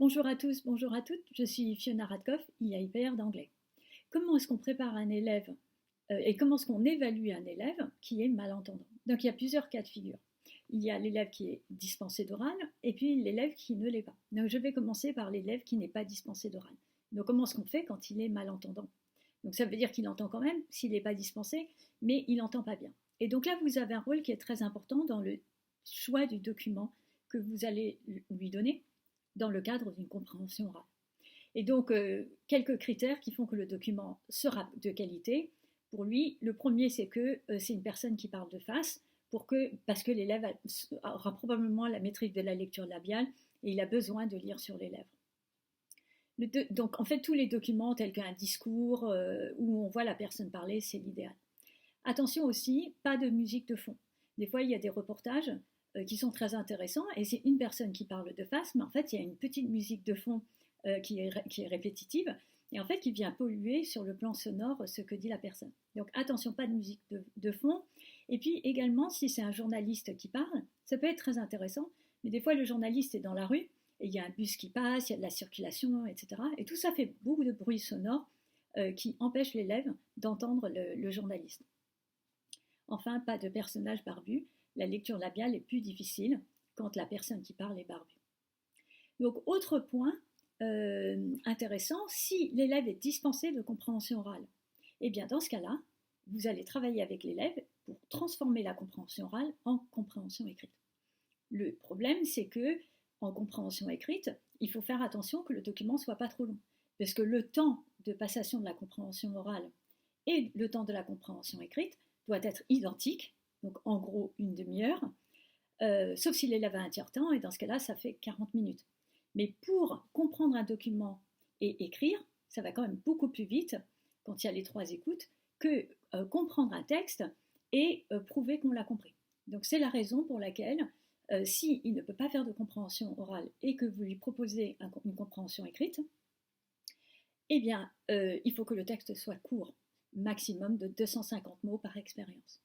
Bonjour à tous, bonjour à toutes, je suis Fiona Radkoff, IAIPR d'anglais. Comment est-ce qu'on prépare un élève et comment est-ce qu'on évalue un élève qui est malentendant? Donc il y a plusieurs cas de figure. Il y a l'élève qui est dispensé d'oral et puis l'élève qui ne l'est pas. Donc je vais commencer par l'élève qui n'est pas dispensé d'oral. Donc comment est-ce qu'on fait quand il est malentendant? Donc ça veut dire qu'il entend quand même s'il n'est pas dispensé, mais il n'entend pas bien. Et donc là, vous avez un rôle qui est très important dans le choix du document que vous allez lui donner dans le cadre d'une compréhension orale. Et donc, quelques critères qui font que le document sera de qualité. Pour lui, le premier, c'est que c'est une personne qui parle de face, parce que l'élève aura probablement la maîtrise de la lecture labiale et il a besoin de lire sur les lèvres. Donc, en fait, tous les documents tels qu'un discours où on voit la personne parler, c'est l'idéal. Attention aussi, pas de musique de fond. Des fois, il y a des reportages qui sont très intéressants et c'est une personne qui parle de face, mais en fait, il y a une petite musique de fond qui est répétitive et en fait qui vient polluer sur le plan sonore ce que dit la personne. Donc attention, pas de musique de fond. Et puis également, si c'est un journaliste qui parle, ça peut être très intéressant, mais des fois le journaliste est dans la rue et il y a un bus qui passe, il y a de la circulation, etc. Et tout ça fait beaucoup de bruit sonore qui empêche l'élève d'entendre le journaliste. Enfin, pas de personnage barbu. La lecture labiale est plus difficile quand la personne qui parle est barbue. Donc, autre point intéressant, si l'élève est dispensé de compréhension orale, eh bien dans ce cas-là, vous allez travailler avec l'élève pour transformer la compréhension orale en compréhension écrite. Le problème, c'est que en compréhension écrite, il faut faire attention que le document ne soit pas trop long, parce que le temps de passation de la compréhension orale et le temps de la compréhension écrite doit être identique, donc en gros une demi-heure, sauf si l'élève a un tiers-temps, et dans ce cas-là, ça fait 40 minutes. Mais pour comprendre un document et écrire, ça va quand même beaucoup plus vite, quand il y a les 3 écoutes, que comprendre un texte et prouver qu'on l'a compris. Donc c'est la raison pour laquelle, s'il ne peut pas faire de compréhension orale et que vous lui proposez une compréhension écrite, eh bien, il faut que le texte soit court, maximum de 250 mots par expérience.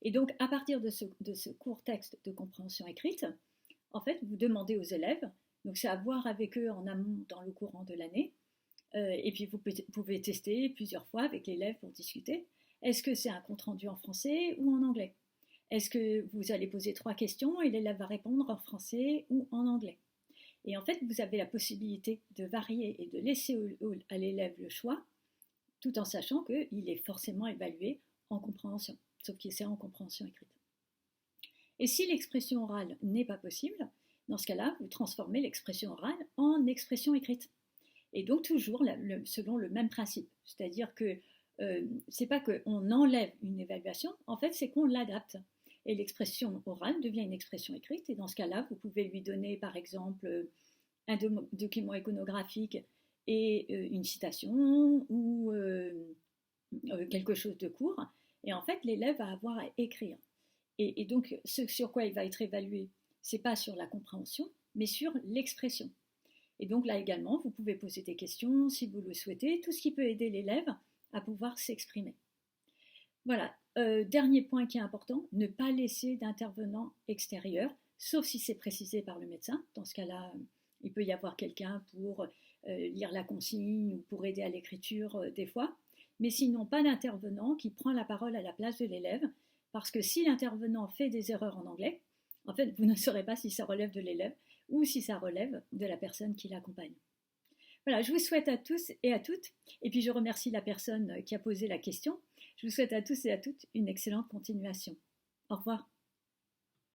Et donc, à partir de ce court texte de compréhension écrite, en fait, vous demandez aux élèves, donc c'est à voir avec eux en amont dans le courant de l'année, et puis vous pouvez tester plusieurs fois avec l'élève pour discuter. Est-ce que c'est un compte-rendu en français ou en anglais? Est-ce que vous allez poser 3 questions et l'élève va répondre en français ou en anglais? Et en fait, vous avez la possibilité de varier et de laisser à l'élève le choix, tout en sachant qu'il est forcément évalué en compréhension, sauf qu'il c'est en compréhension écrite. Et si l'expression orale n'est pas possible, dans ce cas-là, vous transformez l'expression orale en expression écrite. Et donc toujours selon le même principe, c'est-à-dire que c'est pas qu'on enlève une évaluation, en fait c'est qu'on l'adapte. Et l'expression orale devient une expression écrite, et dans ce cas-là, vous pouvez lui donner par exemple un document iconographique et une citation ou quelque chose de court, et en fait l'élève va avoir à écrire. Et donc ce sur quoi il va être évalué, c'est pas sur la compréhension, mais sur l'expression. Et donc là également, vous pouvez poser des questions si vous le souhaitez, tout ce qui peut aider l'élève à pouvoir s'exprimer. Voilà, dernier point qui est important, ne pas laisser d'intervenant extérieur, sauf si c'est précisé par le médecin. Dans ce cas-là, il peut y avoir quelqu'un pour lire la consigne ou pour aider à l'écriture des fois. Mais sinon, pas d'intervenant qui prend la parole à la place de l'élève, parce que si l'intervenant fait des erreurs en anglais, en fait, vous ne saurez pas si ça relève de l'élève ou si ça relève de la personne qui l'accompagne. Voilà, je vous souhaite à tous et à toutes, et puis je remercie la personne qui a posé la question. Je vous souhaite à tous et à toutes une excellente continuation. Au revoir.